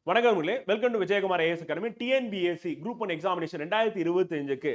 வணக்கம் welcome to Vijayakumar IAS academy. TNPSC group 1 examination 2025க்கு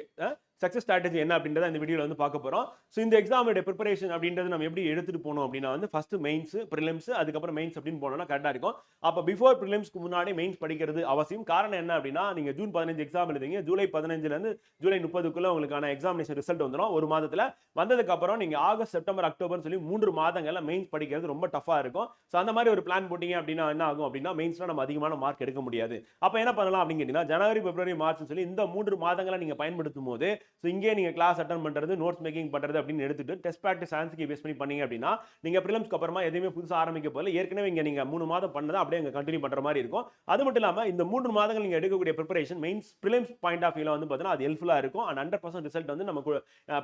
success strategy என்ன அப்படின்றத இந்த வீடியோவில் வந்து பார்க்க போகிறோம். ஸோ இந்த எக்ஸாமோட ப்ரிப்பரேஷன் அப்படின்றது நம்ம எப்படி எடுத்துகிட்டு போகணும் அப்படின்னா வந்து ஃபஸ்ட்டு மெயின்ஸ், ப்ரிலிம்ஸ், அதுக்கப்புறம் மெயின்ஸ் அப்படின்னு போனோம்னா கரெக்டாக இருக்கும். அப்போ பிஃபோர் ப்ரிலிம்ஸ்க்கு முன்னாடி மெயின்ஸ் படிக்கிறது அவசியம். காரணம் என்ன அப்படின்னா நீங்கள் ஜூன் 15 எக்ஸாம் எழுதுங்க. ஜூலை 15லேருந்து ஜூலை 30க்குள்ளே உங்களுக்கான எக்ஸாமினேஷன் ரிசல்ட் வந்துடும் ஒரு மாதத்தில். வந்ததுக்கப்புறம் நீங்கள் ஆகஸ்ட், செப்டம்பர், அக்டோபர்னு சொல்லி 3 மாதங்களில் மெயின்ஸ் படிக்கிறது ரொம்ப டஃபாக இருக்கும். ஸோ அந்த மாதிரி ஒரு பிளான் போட்டிங்க அப்படின்னா என்ன ஆகும் அப்படின்னா மெயின்ஸ்லாம் நம்ம அதிகமான மார்க் எடுக்க முடியாது. அப்போ என்ன பண்ணலாம் அப்படின்னு கேட்டிங்கன்னா ஜனவரி, பிப்ரவரி, மார்ச்னு சொல்லி இந்த 3 மாதங்களை நீங்கள் பயன்படுத்தும் போது ஸோ இங்கே நீங்கள் கிளாஸ் அட்டன் பண்றது, நோட்ஸ் மேக்கிங் பண்றது அப்படின்னு எடுத்துட்டு டெஸ்ட் பிராக்டிஸ் ஆன்சர் பேஸ் பண்ணி பண்ணீங்க அப்படின்னா நீங்க பிரிலிம்ஸ்க்கு அப்புறமா எதுவுமே புதுசா ஆரம்பிக்க போல ஏற்கனவே இங்க நீங்க 3 மாதம் பண்ணதை அப்படியே அங்க கண்டினியூ பண்ற மாதிரி இருக்கும். அது மட்டும் இல்லாம இந்த 3 மாதங்கள் நீங்க எடுக்கக்கூடிய preparation mains prelims point of வியூல வந்து பார்த்தீங்கன்னா அது ஹெல்ப்ஃபுல்லா இருக்கும். அண்ட் 100% ரிசல்ட் வந்து நமக்கு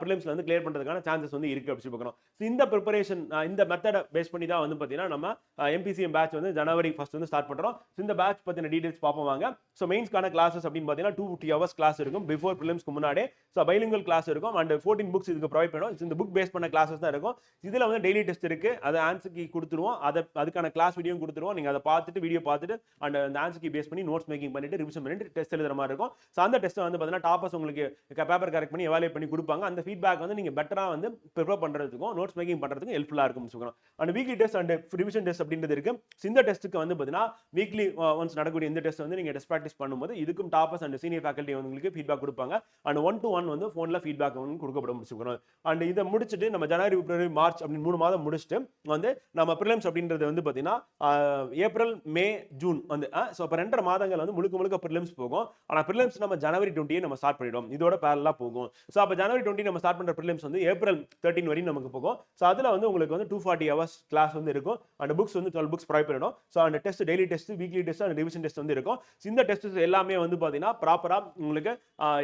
பிரிலிம்ஸ்ல வந்து கிளியர் பண்றதுக்கான சான்சஸ் வந்து இருக்கு அப்படி பார்க்கணும். இந்த ப்ரிப்பரேஷன் இந்த மெத்தட பேஸ் பண்ணி தான் வந்து பார்த்தீங்கன்னா நம்ம எம்பிசிஎம் பேட்ச் வந்து ஜனவரி 1 வந்து ஸ்டார்ட் பண்றோம். இந்த பேட்ச் பத்தின டீடைல்ஸ் பார்ப்போம் வாங்க. ஸோ மெயின்ஸ்க்கான கிளாஸஸ் அப்படின்னு பார்த்தீங்கன்னா 250 ஹவர்ஸ் கிளாஸ் இருக்கும் பிஃபோர் பிரிலிம்ஸ்க்கு முன்னாடி. ஸோ பைலிங்குவல் கிளாஸ் இருக்கும் அண்ட் 14 புக்ஸ் இதுக்கு ப்ரொவைட் பண்ணுவோம். இந்த புக் பேஸ் பண்ண கிளாஸஸ் தான் இருக்கும். இதுல வந்து டெய்லி டெஸ்ட் இருக்கு. அதை ஆன்சர் கீ கொடுத்துருவோம். அதுக்கான கிளாஸ் வீடியோ கொடுத்துருவோம். நீங்க அதை பார்த்துட்டு வீடியோ பார்த்துட்டு அண்ட் அந்த ஆன்சர் கீ பேஸ் பண்ணி நோட்ஸ் மேக்கிங் பண்ணிட்டு ரிவிஷன் பண்ணிட்டு டெஸ்ட் எழுதுற மாதிரி இருக்கும். ஸோ அந்த டெஸ்ட் வந்து பார்த்தீங்கன்னா டாப்பர்ஸ் உங்களுக்கு பேப்பர் கரெக்ட் பண்ணி எவாலுவேட் பண்ணி கொடுப்பாங்க. அந்த ஃபீட்பேக் வந்து நீங்க பெட்டரா வந்து ப்ரிப்பேர் பண்றதுக்கும் நோட்ஸ் மேக்கிங் பண்றதுக்கும் ஹெல்ப்ஃபுல்லா இருக்கும் சொல்றோம். And weekly test and revision test அப்படின்றது இருக்கு. இந்த டெஸ்ட்டுக்கு வந்து பார்த்தீங்கன்னா வீக்லி ஒன்ஸ் நடக்கக்கூடிய இந்த டெஸ்ட் வந்து நீங்க டெஸ்ட் ப்ராக்டிஸ் பண்ணும்போது இதுக்கும் டாப்பர்ஸ் அண்ட் சீனியர் ஃபேக்கல்ட்டி உங்களுக்கு ஃபீட்பேக் கொடுப்பாங்க. அண்ட் 1-to-1 வந்து போன்ல ஃபீட்பேக் வந்து கொடுக்கப்படும். அண்ட் இதை முடிச்சுட்டு நம்ம ஜனவரி, பிப்ரவரி, மார்ச் அப்படின்னு 3 மாதம் முடிச்சுட்டு வந்து நம்ம பிரிலிம்ஸ் அப்படின்றது வந்து பார்த்தீங்கன்னா ஏப்ரல், மே, ஜூன் வந்து ஸோ அப்போ 2.5 மாதங்கள் வந்து முழுக்க பிரிலிம்ஸ் போகும். ஆனால் பிரிலிம்ஸ் நம்ம ஜனவரி 20 நம்ம ஸ்டார்ட் பண்ணிடுவோம். இதோட பேரலா போகும். ஸோ அப்போ ஜனவரி 20 நம்ம ஸ்டார்ட் பண்ற பிரிலிம்ஸ் வந்து ஏப்ரல் 13 வரையும் நமக்கு போகும். ஸோ அதில் வந்து உங்களுக்கு வந்து 240 ஹவர்ஸ் கிளாஸ் வந்து இருக்கும். அண்ட் புக்ஸ் வந்து 12 புக்ஸ் ப்ரொவைட் பண்ணிடும். ஸோ அந்த test daily test, weekly test and revision test வந்து இருக்கும். இந்த டெஸ்ட் எல்லாமே வந்து பார்த்தீங்கன்னா ப்ராப்பரா உங்களுக்கு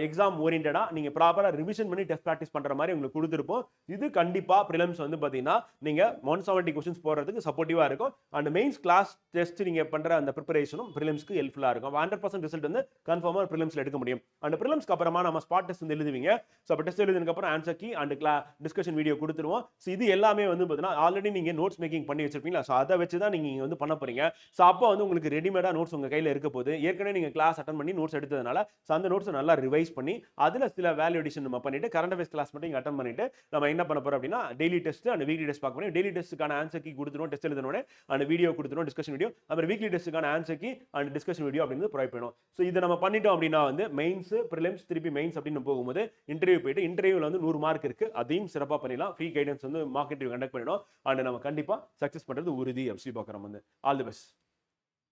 எக்ஸாம் ஓரியன்டா நீங்க ப்ராப்பரா ரிவிஷன் பண்ணி டெஸ்ட் ப்ராக்டிஸ் பண்ற மாதிரி உங்களுக்கு கொடுத்துருப்போம். இது கண்டிப்பா பிரிலிம்ஸ் வந்து பாத்தீங்கன்னா நீங்க 170 क्वेश्चंस போறதுக்கு சப்போர்ட்டிவா இருக்கும். அண்ட் மெயின்ஸ் கிளாஸ் டெஸ்ட் நீங்க பண்ற அந்த பிரிப்பரேஷனும் பிரிலிம்ஸ்க்கு ஹெல்ப்ஃபுல்லா இருக்கும். 100% ரிசல்ட் வந்து கன்ஃபார்மா பிரிலிம்ஸ்ல எடுக்க முடியும். அண்ட் பிரிலிம்ஸ்க்கு அப்புறமா நம்ம ஸ்பாட் டெஸ்ட் வந்து எழுதுவீங்க. சோ அப்ப டெஸ்ட் எழுதுனதுக்கு அப்புறம் answer key and discussion video கொடுத்துருவோம். சோ இது எல்லாமே வந்து பாத்தீங்கன்னா ஆல்ரெடி நீங்க நோட்ஸ் மேக்கிங் பண்ணி வச்சிருப்பீங்களா, சோ அதை வச்சு தான் நீங்க வந்து பண்ண போறீங்க. சோ அப்போ வந்து உங்களுக்கு ரெடிமேடா நோட்ஸ் உங்க கையில இருக்க போகுது. ஏற்கனவே நீங்க கிளாஸ் அட்டெண்ட் பண்ணி நோட்ஸ் எடுத்ததுனால சோ அந்த நோட்ஸ் நல்லா ரிவைஸ் பண்ணி அதுல சில வேல்யூ அடிஷன் நம்ம பண்ணிட்டு கரண்ட் அஃபேர்ஸ் கிளாஸ் மட்டும் அட்டெண்ட் பண்ணிட்டு நம்ம என்ன பண்ண போறோம் அப்படின்னா daily test and weekly test பார்க்க போறோம். டெய்லி டெஸ்ட்டுக்கான ஆன்சர் கீ கொடுத்துருவோம், டெஸ்ட் எழுதனோட அண்ட் வீடியோ கொடுத்துருவோம், டிஸ்கஷன் வீடியோ. அப்புறம் வீக்லி டெஸ்ட்டுக்கான answer key and discussion video அப்படின்னு ப்ரொவைட் பண்ணுவோம். ஸோ இதை நம்ம பண்ணிட்டோம் அப்படின்னா வந்து மெயின்ஸ், பிரிலிம்ஸ், திருப்பி மெயின்ஸ் அப்படின்னு போகும்போது இன்டர்வியூ போயிட்டு இன்டர்வியூல வந்து 100 மார்க் இருக்கு. அதையும் சிறப்பாக பண்ணிடலாம். ஃப்ரீ கைடன்ஸ் வந்து மார்க் இன்டர்வியூ கண்டக்ட் பண்ணிடும். அண்ட் நம்ம கண்டிப்பா சக்சஸ் பண்றது உறுதி அப்படி பார்க்குறோம். வந்து ஆல் தி பெஸ்ட்.